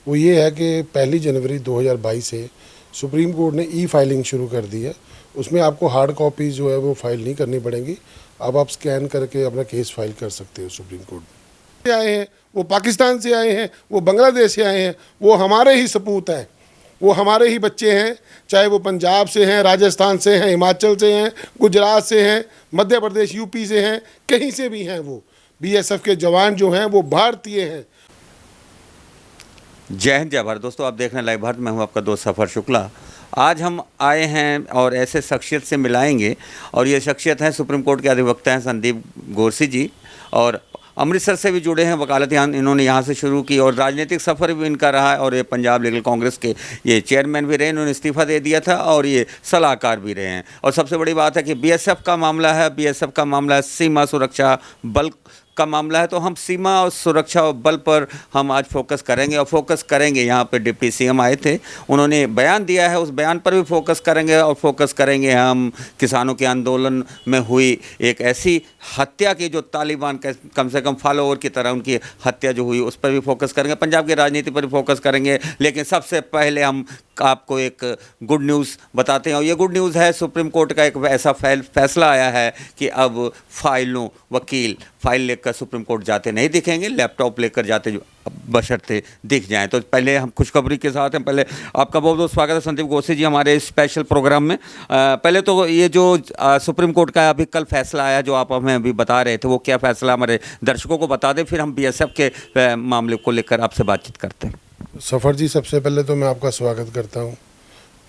वो ये है कि 1 जनवरी 2022 से सुप्रीम कोर्ट ने ई फाइलिंग शुरू कर दी है। उसमें आपको हार्ड कॉपी जो है वो फाइल नहीं करनी पड़ेगी। अब आप स्कैन करके अपना केस फाइल कर सकते हो सुप्रीम कोर्ट में। आए हैं वो पाकिस्तान से आए हैं, वो बांग्लादेश से आए हैं, वो हमारे ही सपूत हैं, वो हमारे ही बच्चे हैं। चाहे वो पंजाब से हैं, राजस्थान से हैं, हिमाचल से हैं, गुजरात से हैं, मध्य प्रदेश यूपी से हैं, कहीं से भी हैं। वो बीएसएफ के जवान जो हैं वो भारतीय हैं। जय हिंद जय भारत। दोस्तों, आप देख रहे हैं लाइव भारत। मैं हूं आपका दोस्त सफ़र शुक्ला। आज हम आए हैं और ऐसे शख्सियत से मिलाएंगे, और ये शख्सियत हैं सुप्रीम कोर्ट के अधिवक्ता हैं संदीप गोरसी जी, और अमृतसर से भी जुड़े हैं। वकालत इन्होंने यहाँ से शुरू की और राजनीतिक सफ़र भी इनका रहा है। और ये पंजाब लीगल कांग्रेस के ये चेयरमैन भी रहे, इन्होंने इस्तीफ़ा दे दिया था, और ये सलाहकार भी रहे हैं। और सबसे बड़ी बात है कि बीएसएफ का मामला है, बीएसएफ का मामला है सीमा सुरक्षा बल का मामला है। तो हम सीमा और सुरक्षा बल पर हम आज फोकस करेंगे, और फोकस करेंगे यहाँ पे डिप्टी सीएम आए थे, उन्होंने बयान दिया है, उस बयान पर भी फोकस करेंगे। और फोकस करेंगे हम किसानों के आंदोलन में हुई एक ऐसी हत्या की जो तालिबान कम से कम फॉलोअर की तरह उनकी हत्या जो हुई, उस पर भी फोकस करेंगे। पंजाब की राजनीति पर भी फोकस करेंगे। लेकिन सबसे पहले हम आपको एक गुड न्यूज़ बताते हैं, और ये गुड न्यूज़ है सुप्रीम कोर्ट का एक ऐसा फैसला आया है कि अब वकील फाइल लेकर सुप्रीम कोर्ट जाते नहीं दिखेंगे, लैपटॉप लेकर जाते बशर्ते दिख जाएं। तो पहले हम खुशखबरी के साथ हैं। पहले आपका बहुत बहुत स्वागत है संदीप गोरसी जी हमारे स्पेशल प्रोग्राम में। पहले तो ये जो सुप्रीम कोर्ट का अभी कल फैसला आया जो आप हमें अभी बता रहे थे, वो क्या फैसला हमारे दर्शकों को बता दें, फिर हम बीएसएफ के मामले को लेकर आपसे बातचीत करते हैं। सफ़र जी, सबसे पहले तो मैं आपका स्वागत करता हूं।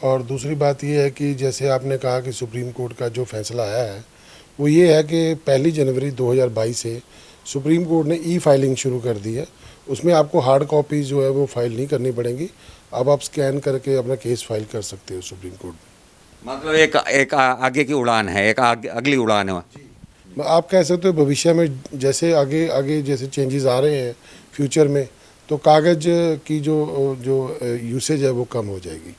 और दूसरी बात ये है कि जैसे आपने कहा कि सुप्रीम कोर्ट का जो फैसला आया है वो ये है कि 1 जनवरी 2022 से सुप्रीम कोर्ट ने ई फाइलिंग शुरू कर दी है। उसमें आपको हार्ड कॉपी जो है वो फाइल नहीं करनी पड़ेगी। अब आप स्कैन करके अपना केस फाइल कर सकते हो सुप्रीम कोर्ट में। मतलब एक आगे की उड़ान है, एक अगली उड़ान है। आप कह सकते हो भविष्य में जैसे आगे आगे जैसे चेंजेस आ रहे हैं फ्यूचर में, तो कागज़ की जो यूसेज है वो कम हो जाएगी।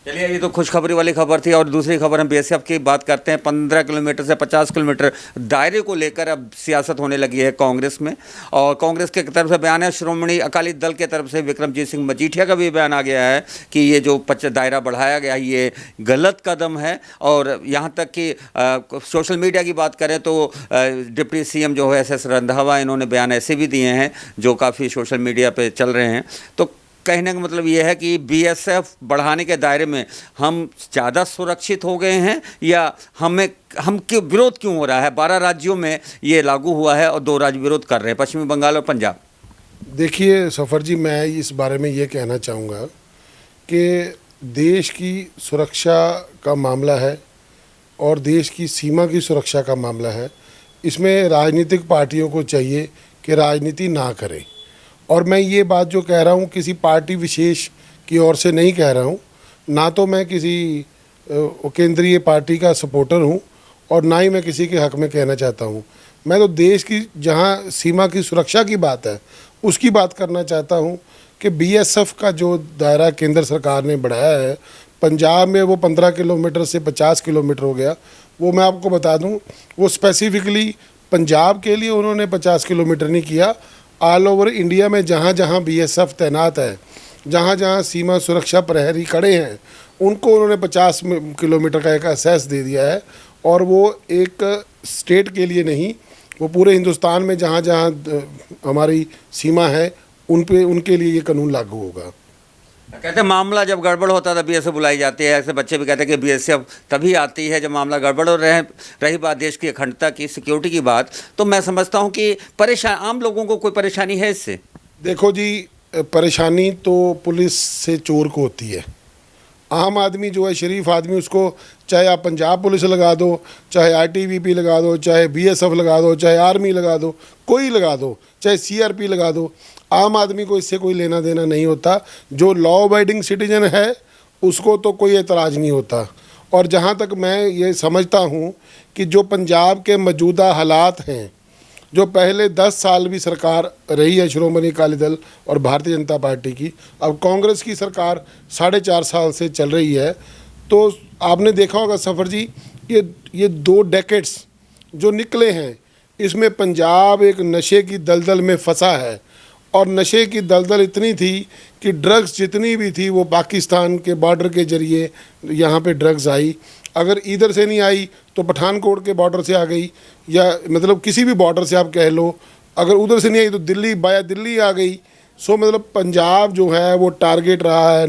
चलिए, ये तो खुशखबरी वाली खबर थी। और दूसरी खबर हम बीएसएफ की बात करते हैं। 15 किलोमीटर से 50 किलोमीटर दायरे को लेकर अब सियासत होने लगी है कांग्रेस में, और कांग्रेस के तरफ से बयान है। श्रोमणी अकाली दल के तरफ से विक्रमजीत सिंह मजीठिया का भी बयान आ गया है कि ये जो दायरा बढ़ाया गया ये गलत कदम है। और यहाँ तक कि सोशल मीडिया की बात करें तो डिप्टी सीएम जो है SS रंधावा, इन्होंने बयान ऐसे भी दिए हैं जो काफ़ी सोशल मीडिया पर चल रहे हैं। तो कहने का मतलब ये है कि बीएसएफ बढ़ाने के दायरे में हम ज़्यादा सुरक्षित हो गए हैं, या हम क्यों विरोध क्यों हो रहा है? 12 राज्यों में ये लागू हुआ है और 2 राज्य विरोध कर रहे हैं, पश्चिमी बंगाल और पंजाब। देखिए सफ़र जी, मैं इस बारे में ये कहना चाहूँगा कि देश की सुरक्षा का मामला है और देश की सीमा की सुरक्षा का मामला है। इसमें राजनीतिक पार्टियों को चाहिए कि राजनीति ना करें। और मैं ये बात जो कह रहा हूँ किसी पार्टी विशेष की ओर से नहीं कह रहा हूँ, ना तो मैं किसी केंद्रीय पार्टी का सपोर्टर हूँ और ना ही मैं किसी के हक में कहना चाहता हूँ। मैं तो देश की जहाँ सीमा की सुरक्षा की बात है उसकी बात करना चाहता हूँ कि बीएसएफ का जो दायरा केंद्र सरकार ने बढ़ाया है, पंजाब में वो 15 किलोमीटर से 50 किलोमीटर हो गया। वो मैं आपको बता दूँ, वो स्पेसिफिकली पंजाब के लिए उन्होंने 50 किलोमीटर नहीं किया। ऑल ओवर इंडिया में जहाँ जहाँ बीएसएफ तैनात है, जहाँ जहाँ सीमा सुरक्षा प्रहरी खड़े हैं, उनको उन्होंने 50 किलोमीटर का एक एहसास दे दिया है। और वो एक स्टेट के लिए नहीं, वो पूरे हिंदुस्तान में जहाँ जहाँ हमारी सीमा है उनके लिए ये कानून लागू होगा। कहते हैं मामला जब गड़बड़ होता है बीएसएफ बुलाई जाती है। ऐसे बच्चे भी कहते हैं कि बीएसएफ तभी आती है जब मामला गड़बड़ हो रही बात देश की अखंडता की, सिक्योरिटी की बात, तो मैं समझता हूं कि आम लोगों को कोई परेशानी है इससे। देखो जी, परेशानी तो पुलिस से चोर को होती है। आम आदमी जो है, शरीफ आदमी, उसको चाहे आप पंजाब पुलिस लगा दो, चाहे ITBP लगा दो, चाहे BSF लगा दो, चाहे आर्मी लगा दो, कोई लगा दो, चाहे CRP लगा दो, आम आदमी को इससे कोई लेना देना नहीं होता। जो लॉ अबाइडिंग सिटीजन है उसको तो कोई एतराज़ नहीं होता। और जहाँ तक मैं ये समझता हूँ कि जो पंजाब के मौजूदा हालात हैं, जो पहले 10 साल भी सरकार रही है श्रोमणी अकाली दल और भारतीय जनता पार्टी की, अब कांग्रेस की सरकार 4.5 साल से चल रही है, तो आपने देखा होगा सफ़र जी, ये 2 डेकेड्स जो निकले हैं, इसमें पंजाब एक नशे की दलदल में फंसा है। और नशे की दलदल इतनी थी कि ड्रग्स जितनी भी थी वो पाकिस्तान के बॉर्डर के ज़रिए यहाँ पे ड्रग्स आई। अगर इधर से नहीं आई तो पठानकोट के बॉर्डर से आ गई, या मतलब किसी भी बॉर्डर से आप कह लो। अगर उधर से नहीं आई तो दिल्ली बाया दिल्ली आ गई। सो मतलब पंजाब जो है वो टारगेट रहा है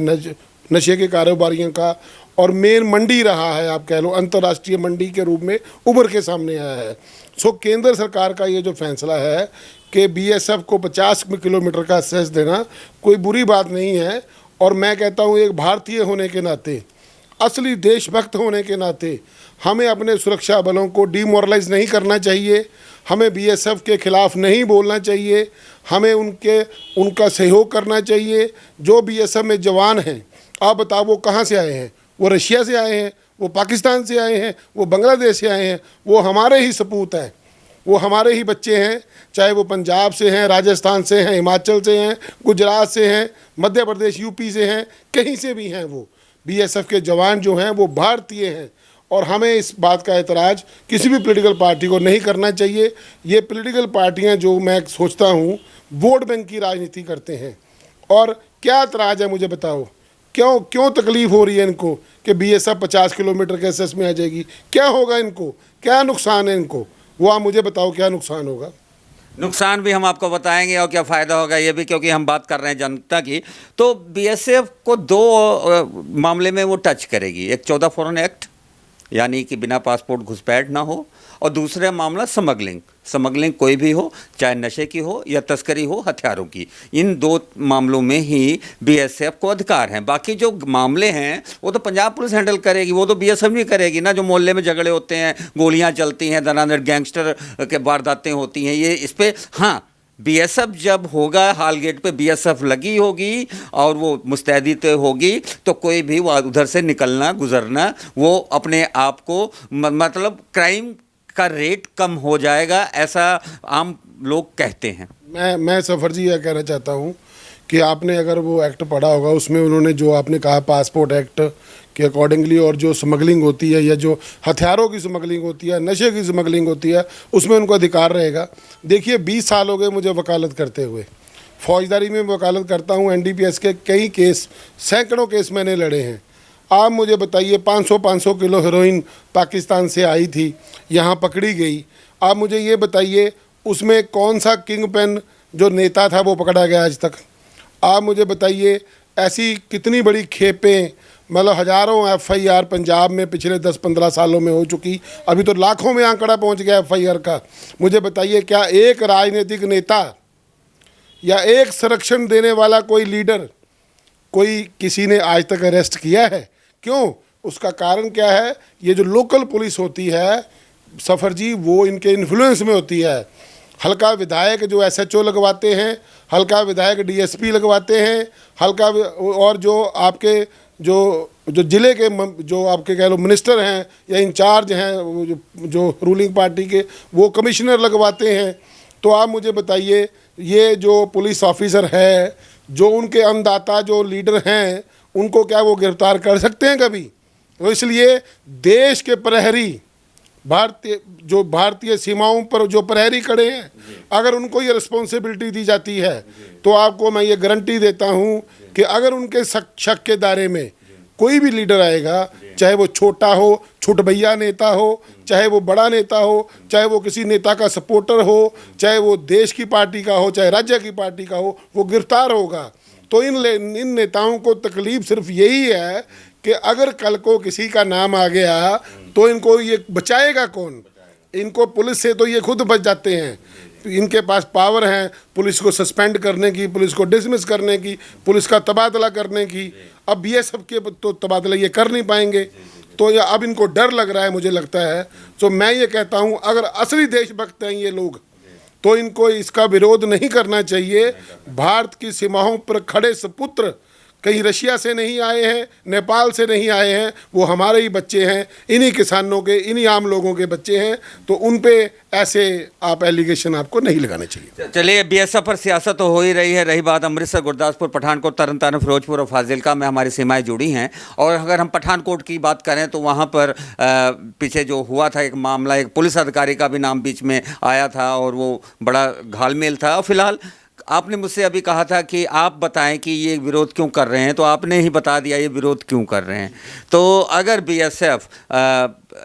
नशे के कारोबारियों का, और मेन मंडी रहा है, आप कह लो अंतर्राष्ट्रीय मंडी के रूप में उभर के सामने आया है। सो केंद्र सरकार का ये जो फैसला है कि बीएसएफ को 50 किलोमीटर का सेस देना कोई बुरी बात नहीं है। और मैं कहता हूँ एक भारतीय होने के नाते, असली देशभक्त होने के नाते हमें अपने सुरक्षा बलों को डिमोरलाइज नहीं करना चाहिए। हमें बीएसएफ के खिलाफ नहीं बोलना चाहिए। हमें उनका सहयोग करना चाहिए। जो बीएसएफ में जवान हैं, आप बताओ वो कहाँ से आए हैं? वो रशिया से आए हैं, वो पाकिस्तान से आए हैं, वो बांग्लादेश से आए हैं। वो हमारे ही सपूत हैं, वो हमारे ही बच्चे हैं। चाहे वो पंजाब से हैं, राजस्थान से हैं, हिमाचल से हैं, गुजरात से हैं, मध्य प्रदेश यूपी से हैं, कहीं से भी हैं। वो बीएसएफ के जवान जो हैं वो भारतीय हैं। और हमें इस बात का एतराज़ किसी भी पॉलिटिकल पार्टी को नहीं करना चाहिए। ये पॉलिटिकल पार्टियां जो मैं सोचता हूँ वोट बैंक की राजनीति करते हैं। और क्या एतराज़ है मुझे बताओ, क्यों तकलीफ़ हो रही है इनको कि बीएसएफ 50 किलोमीटर के एसएस में आ जाएगी? क्या होगा इनको? क्या नुकसान है इनको? वो आप मुझे बताओ, क्या नुकसान होगा? नुकसान भी हम आपको बताएंगे और क्या फ़ायदा होगा ये भी, क्योंकि हम बात कर रहे हैं जनता की। तो बीएसएफ को दो मामले में वो टच करेगी। एक 14 फॉरेन एक्ट, यानी कि बिना पासपोर्ट घुसपैठ ना हो, और दूसरा मामला स्मगलिंग कोई भी हो, चाहे नशे की हो या तस्करी हो हथियारों की। इन दो मामलों में ही बीएसएफ को अधिकार हैं। बाकी जो मामले हैं वो तो पंजाब पुलिस हैंडल करेगी, वो तो बीएसएफ नहीं करेगी ना। जो मोहल्ले में झगड़े होते हैं, गोलियां चलती हैं, धनाधड़ गैंगस्टर के वारदातें होती हैं, ये इस पर हाँ बीएसएफ जब होगा, हाल गेट पे बीएसएफ लगी होगी और वो मुस्तैदी तो होगी, तो कोई भी उधर से निकलना गुजरना, वो अपने आप को मतलब क्राइम का रेट कम हो जाएगा, ऐसा आम लोग कहते हैं। मैं सफर जी यह कहना चाहता हूँ कि आपने अगर वो एक्ट पढ़ा होगा, उसमें उन्होंने जो आपने कहा पासपोर्ट एक्ट के अकॉर्डिंगली, और जो स्मगलिंग होती है या जो हथियारों की स्मगलिंग होती है, नशे की स्मगलिंग होती है, उसमें उनको अधिकार रहेगा। देखिए 20 साल हो गए मुझे वकालत करते हुए, फौजदारी में वकालत करता हूँ। एनडीपीएस के कई केस, सैकड़ों केस मैंने लड़े हैं। आप मुझे बताइए 500 किलो हेरोइन पाकिस्तान से आई थी, यहाँ पकड़ी गई। आप मुझे ये बताइए उसमें कौन सा किंग पेन जो नेता था वो पकड़ा गया आज तक? आप मुझे बताइए ऐसी कितनी बड़ी खेपें, मतलब हज़ारों एफआईआर पंजाब में पिछले 10-15 सालों में हो चुकी, अभी तो लाखों में आंकड़ा पहुंच गया एफआईआर का। मुझे बताइए क्या एक राजनीतिक नेता या एक संरक्षण देने वाला कोई लीडर, कोई किसी ने आज तक अरेस्ट किया है? क्यों? उसका कारण क्या है? ये जो लोकल पुलिस होती है सफ़र जी, वो इनके इन्फ्लुएंस में होती है। हल्का विधायक जो एसएचओ लगवाते हैं, हल्का विधायक डीएसपी लगवाते हैं, हल्का और जो आपके जो ज़िले के जो आपके कह लो मिनिस्टर हैं या इंचार्ज हैं जो रूलिंग पार्टी के, वो कमिश्नर लगवाते हैं। तो आप मुझे बताइए ये जो पुलिस ऑफिसर है, जो उनके अन्नदाता जो लीडर हैं, उनको क्या वो गिरफ्तार कर सकते हैं कभी? तो इसलिए देश के प्रहरी, भारतीय सीमाओं पर जो प्रहरी खड़े हैं, अगर उनको ये रिस्पॉन्सिबिलिटी दी जाती है तो आपको मैं ये गारंटी देता हूँ कि अगर उनके शक के दायरे में कोई भी लीडर आएगा, चाहे वो छोटा हो, छुटभैया नेता हो, चाहे वो बड़ा नेता हो, चाहे वो किसी नेता का सपोर्टर हो, चाहे वो देश की पार्टी का हो, चाहे राज्य की पार्टी का हो, वो गिरफ्तार होगा। तो इन नेताओं को तकलीफ सिर्फ यही है कि अगर कल को किसी का नाम आ गया तो इनको ये बचाएगा कौन? इनको पुलिस से तो ये खुद बच जाते हैं। इनके पास पावर है पुलिस को सस्पेंड करने की, पुलिस को डिसमिस करने की, पुलिस का तबादला करने की। अब बीएसएफ के तो तबादला ये कर नहीं पाएंगे, तो ये अब इनको डर लग रहा है मुझे लगता है। तो मैं ये कहता हूँ अगर असली देशभक्त हैं ये लोग तो इनको इसका विरोध नहीं करना चाहिए। भारत की सीमाओं पर खड़े सपुत्र कहीं रशिया से नहीं आए हैं, नेपाल से नहीं आए हैं, वो हमारे ही बच्चे हैं, इन्हीं किसानों के, इन्हीं आम लोगों के बच्चे हैं। तो उन पे ऐसे आप एलिगेशन आपको नहीं लगाने चाहिए। चलिए, बीएसएफ पर सियासत तो हो ही रही है। रही बात अमृतसर, गुरदासपुर, पठानकोट, तरनतारन, फिरोजपुर और फाजिलका में हमारी सीमाएं जुड़ी हैं। और अगर हम पठानकोट की बात करें तो वहाँ पर पीछे जो हुआ था एक मामला, एक पुलिस अधिकारी का भी नाम बीच में आया था और वो बड़ा घालमेल था। और फिलहाल आपने मुझसे अभी कहा था कि आप बताएं कि ये विरोध क्यों कर रहे हैं, तो आपने ही बता दिया ये विरोध क्यों कर रहे हैं। तो अगर बीएसएफ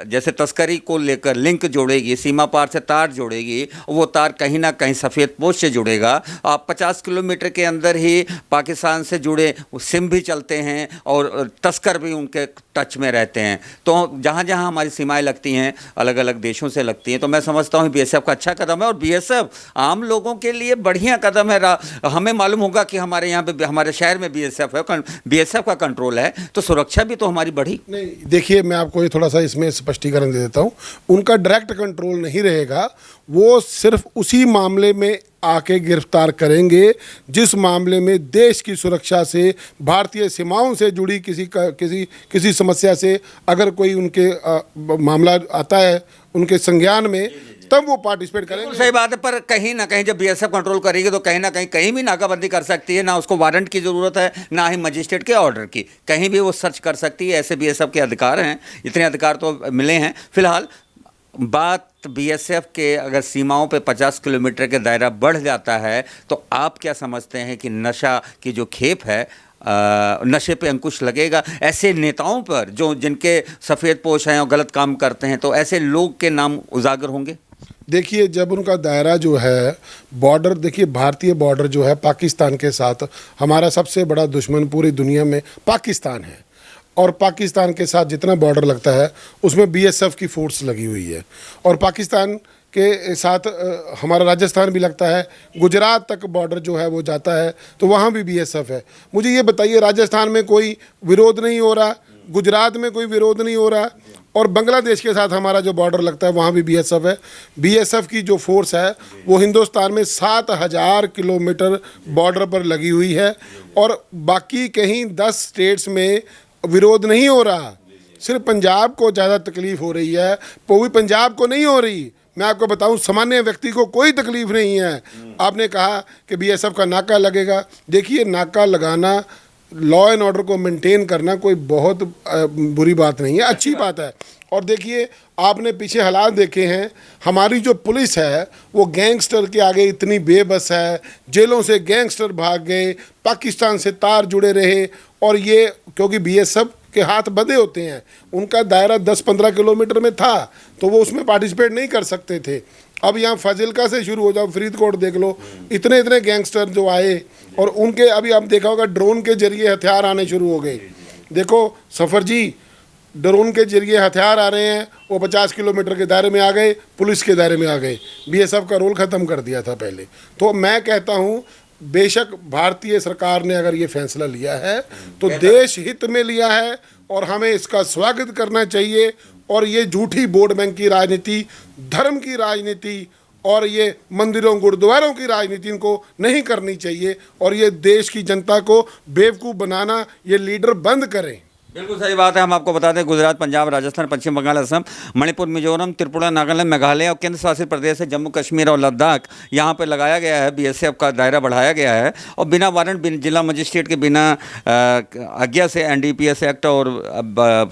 जैसे तस्करी को लेकर लिंक जोड़ेगी, सीमा पार से तार जोड़ेगी, वो तार कहीं ना कहीं सफ़ेदपोश से जुड़ेगा। आप 50 किलोमीटर के अंदर ही पाकिस्तान से जुड़े सिम भी चलते हैं और तस्कर भी उनके टच में रहते हैं। तो जहाँ जहाँ हमारी सीमाएं लगती हैं अलग अलग देशों से लगती हैं, तो मैं समझता हूँ बीएसएफ का अच्छा कदम है और बीएसएफ आम लोगों के लिए बढ़िया कदम है। हमें मालूम होगा कि हमारे यहाँ पे हमारे शहर में बीएसएफ है, बीएसएफ का कंट्रोल है, तो सुरक्षा भी तो हमारी बढ़ी। नहीं, देखिए मैं आपको ये थोड़ा सा इसमें स्पष्टीकरण दे देता हूँ। उनका डायरेक्ट कंट्रोल नहीं रहेगा, वो सिर्फ उसी मामले में आके गिरफ्तार करेंगे जिस मामले में देश की सुरक्षा से, भारतीय सीमाओं से जुड़ी किसी समस्या से अगर कोई उनके मामला आता है उनके संज्ञान में, तब वो पार्टिसिपेट करेंगे। सही बात है, पर कहीं ना कहीं जब बीएसएफ कंट्रोल करेगी तो कहीं ना कहीं भी नाकाबंदी कर सकती है। ना उसको वारंट की ज़रूरत है, ना ही मजिस्ट्रेट के ऑर्डर की, कहीं भी वो सर्च कर सकती है। ऐसे बीएसएफ के अधिकार हैं, इतने अधिकार तो मिले हैं। फिलहाल बात बीएसएफ के अगर सीमाओं पे 50 किलोमीटर के दायरा बढ़ जाता है, तो आप क्या समझते हैं कि नशा की जो खेप है, नशे पे अंकुश लगेगा? ऐसे नेताओं पर जो जिनके सफ़ेद पोश हैं और गलत काम करते हैं, तो ऐसे लोग के नाम उजागर होंगे? देखिए, जब उनका दायरा जो है बॉर्डर, देखिए भारतीय बॉर्डर जो है पाकिस्तान के साथ, हमारा सबसे बड़ा दुश्मन पूरी दुनिया में पाकिस्तान है, और पाकिस्तान के साथ जितना बॉर्डर लगता है उसमें बीएसएफ की फोर्स लगी हुई है। और पाकिस्तान के साथ हमारा राजस्थान भी लगता है, गुजरात तक बॉर्डर जो है वो जाता है, तो वहाँ भी बीएसएफ है। मुझे ये बताइए, राजस्थान में कोई विरोध नहीं हो रहा, गुजरात में कोई विरोध नहीं हो रहा, और बांग्लादेश के साथ हमारा जो बॉर्डर लगता है वहाँ भी बीएसएफ है। बीएसएफ की जो फोर्स है वो हिंदुस्तान में 7000 किलोमीटर बॉर्डर पर लगी हुई है, और बाकी कहीं 10 स्टेट्स में विरोध नहीं हो रहा। सिर्फ पंजाब को ज़्यादा तकलीफ हो रही है, पूरी पंजाब को नहीं हो रही। मैं आपको बताऊं, सामान्य व्यक्ति को कोई तकलीफ नहीं है। आपने कहा कि बीएसएफ का नाका लगेगा, देखिए नाका लगाना, लॉ एंड ऑर्डर को मेंटेन करना कोई बहुत बुरी बात नहीं है, अच्छी बात है। और देखिए, आपने पीछे हालात देखे हैं, हमारी जो पुलिस है वो गैंगस्टर के आगे इतनी बेबस है, जेलों से गैंगस्टर भाग गए, पाकिस्तान से तार जुड़े रहे, और ये क्योंकि बीएसएफ के हाथ बंधे होते हैं, उनका दायरा 10-15 किलोमीटर में था, तो वो उसमें पार्टिसिपेट नहीं कर सकते थे। अब यहाँ फाजिलका से शुरू हो जाओ, फरीदकोट देख लो, इतने इतने गैंगस्टर जो आए, और उनके अभी आप देखा होगा ड्रोन के जरिए हथियार आने शुरू हो गए। देखो सफर जी, ड्रोन के जरिए हथियार आ रहे हैं, वो 50 किलोमीटर के दायरे में आ गए, पुलिस के दायरे में आ गए। बीएसएफ का रोल ख़त्म कर दिया था पहले। तो मैं कहता हूँ, बेशक भारतीय सरकार ने अगर ये फैसला लिया है तो देश हित में लिया है, और हमें इसका स्वागत करना चाहिए। और ये झूठी वोट बैंक की राजनीति, धर्म की राजनीति, और ये मंदिरों गुरुद्वारों की राजनीति इनको नहीं करनी चाहिए, और ये देश की जनता को बेवकूफ़ बनाना ये लीडर बंद करें। बिल्कुल सही बात है। हम आपको बता दें, गुजरात, पंजाब, राजस्थान, पश्चिम बंगाल, असम, मणिपुर, मिजोरम, त्रिपुरा, नागालैंड, मेघालय और केंद्र शासित प्रदेश है जम्मू कश्मीर और लद्दाख, यहाँ पे लगाया गया है, बीएसएफ का दायरा बढ़ाया गया है, और बिना वारंट, जिला मजिस्ट्रेट के बिना आज्ञा से एनडीपीएस एक्ट और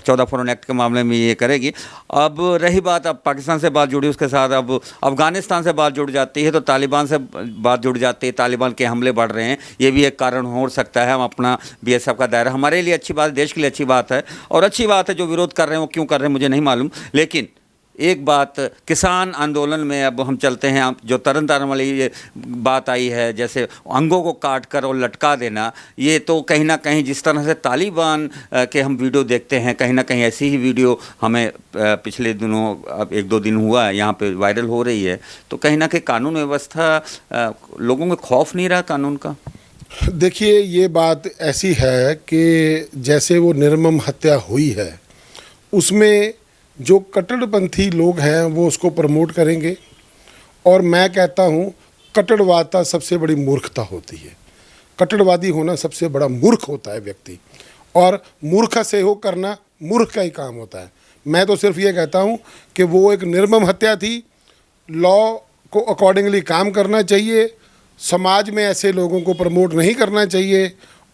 14(4) एक्ट के मामले में ये करेगी। अब रही बात, अब पाकिस्तान से बात जुड़ी, उसके साथ अब अफगानिस्तान से बात जुड़ जाती है, तो तालिबान से बात जुड़ जाती है, तालिबान के हमले बढ़ रहे हैं, ये भी एक कारण हो सकता है। हम अपना बीएसएफ का दायरा, हमारे लिए अच्छी बात, देश के लिए अच्छी बात है, और अच्छी बात है। जो विरोध कर रहे हैं वो क्यों कर रहे हैं मुझे नहीं मालूम, लेकिन एक बात, किसान आंदोलन में अब हम चलते हैं। जो तरन तारण वाली ये बात आई है, जैसे अंगों को काट कर और लटका देना, ये तो कहीं ना कहीं जिस तरह से तालिबान के हम वीडियो देखते हैं, कहीं ना कहीं ऐसी ही वीडियो हमें पिछले दिनों, अब 1-2 दिन हुआ है, यहाँ पे वायरल हो रही है। तो कहीं ना कहीं कानून व्यवस्था, लोगों में खौफ नहीं रहा कानून का। देखिए, ये बात ऐसी है कि जैसे वो निर्मम हत्या हुई है, उसमें जो कट्टरपंथी लोग हैं वो उसको प्रमोट करेंगे, और मैं कहता हूँ कट्टरवादता सबसे बड़ी मूर्खता होती है। कट्टरवादी होना सबसे बड़ा मूर्ख होता है व्यक्ति, और मूर्ख से हो करना मूर्ख का ही काम होता है। मैं तो सिर्फ ये कहता हूँ कि वो एक निर्मम हत्या थी, लॉ को अकॉर्डिंगली काम करना चाहिए, समाज में ऐसे लोगों को प्रमोट नहीं करना चाहिए,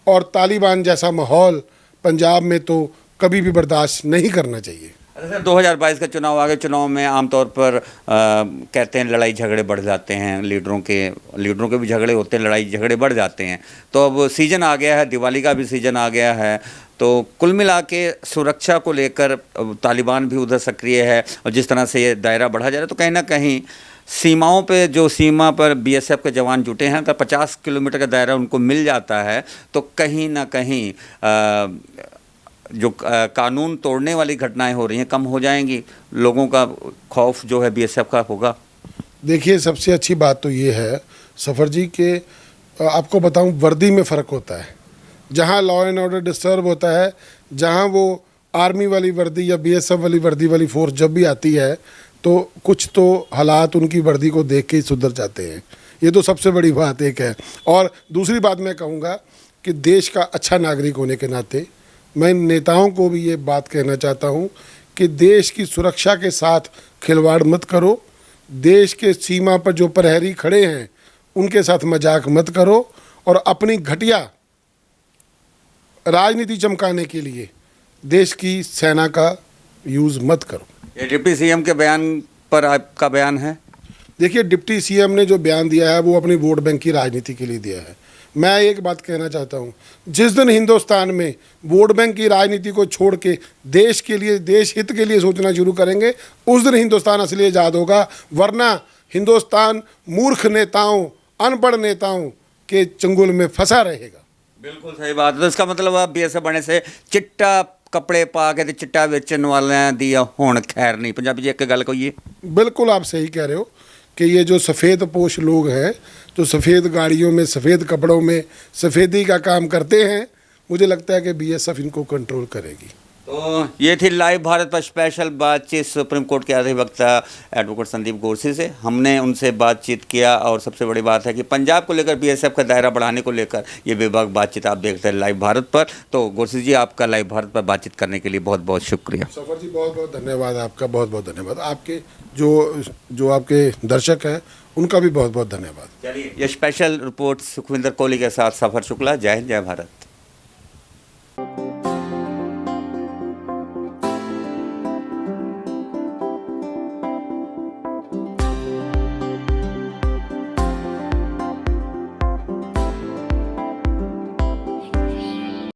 और तालिबान जैसा माहौल पंजाब में तो कभी भी बर्दाश्त नहीं करना चाहिए। अच्छा, 2022 का चुनाव आ गया। चुनाव में आमतौर पर कहते हैं लड़ाई झगड़े बढ़ जाते हैं, लीडरों के भी झगड़े होते हैं, लड़ाई झगड़े बढ़ जाते हैं। तो अब सीज़न आ गया है, दिवाली का भी सीज़न आ गया है, तो कुल मिला के सुरक्षा को लेकर तालिबान भी उधर सक्रिय है और जिस तरह से ये दायरा बढ़ा जा रहा है, तो कहीं ना कहीं सीमाओं पे, जो सीमा पर बीएसएफ के जवान जुटे हैं, अगर 50 किलोमीटर का दायरा उनको मिल जाता है तो कहीं ना कहीं जो कानून तोड़ने वाली घटनाएं हो रही हैं कम हो जाएंगी, लोगों का खौफ जो है बीएसएफ का होगा। देखिए, सबसे अच्छी बात तो ये है सफ़र जी के आपको बताऊं, वर्दी में फ़र्क होता है। जहां लॉ एंड ऑर्डर डिस्टर्ब होता है, जहां वो आर्मी वाली वर्दी या बीएसएफ वाली वर्दी वाली फोर्स जब भी आती है तो कुछ तो हालात उनकी वर्दी को देख के ही सुधर जाते हैं। ये तो सबसे बड़ी बात एक है। और दूसरी बात मैं कहूँगा कि देश का अच्छा नागरिक होने के नाते मैं नेताओं को भी ये बात कहना चाहता हूँ कि देश की सुरक्षा के साथ खिलवाड़ मत करो। देश के सीमा पर जो प्रहरी खड़े हैं उनके साथ मजाक मत करो और अपनी घटिया राजनीति चमकाने के लिए देश की सेना का यूज़ मत करो। ये डिप्टी सीएम के बयान पर आपका बयान है? देखिए, डिप्टी सीएम ने जो बयान दिया है वो अपनी वोट बैंक की राजनीति के लिए दिया है। मैं एक बात कहना चाहता हूँ, जिस दिन हिंदुस्तान में वोट बैंक की राजनीति को छोड़ के देश के लिए, देश हित के लिए सोचना शुरू करेंगे, उस दिन हिंदुस्तान असली आज़ाद होगा। वरना हिंदुस्तान मूर्ख नेताओं, अनपढ़ नेताओं के चंगुल में फंसा रहेगा। बिल्कुल सही बात है। तो इसका मतलब आप बीएसएफ बने से चिट्टा कपड़े पा के चिट्टा बेचने वाले दी हुण खैर नहीं। पंजाबी जी एक गल कहिए। बिल्कुल आप सही कह रहे हो कि ये जो सफ़ेद पोश लोग हैं, जो सफ़ेद गाड़ियों में, सफ़ेद कपड़ों में सफ़ेदी का काम करते हैं, मुझे लगता है कि बीएसएफ इनको कंट्रोल करेगी। तो ये थी लाइव भारत पर स्पेशल बातचीत सुप्रीम कोर्ट के अधिवक्ता एडवोकेट संदीप गोरसी से। हमने उनसे बातचीत किया और सबसे बड़ी बात है कि पंजाब को लेकर बीएसएफ का दायरा बढ़ाने को लेकर ये बेबाक बातचीत आप देखते हैं लाइव भारत पर। तो गोरसी जी, आपका लाइव भारत पर बातचीत करने के लिए बहुत बहुत शुक्रिया। सफर जी, बहुत बहुत धन्यवाद आपका, बहुत बहुत धन्यवाद। आपके जो आपके दर्शक हैं उनका भी बहुत बहुत धन्यवाद। चलिए, ये स्पेशल रिपोर्ट सुखविंदर कोहली के साथ सफर शुक्ला। जय हिंद, जय भारत।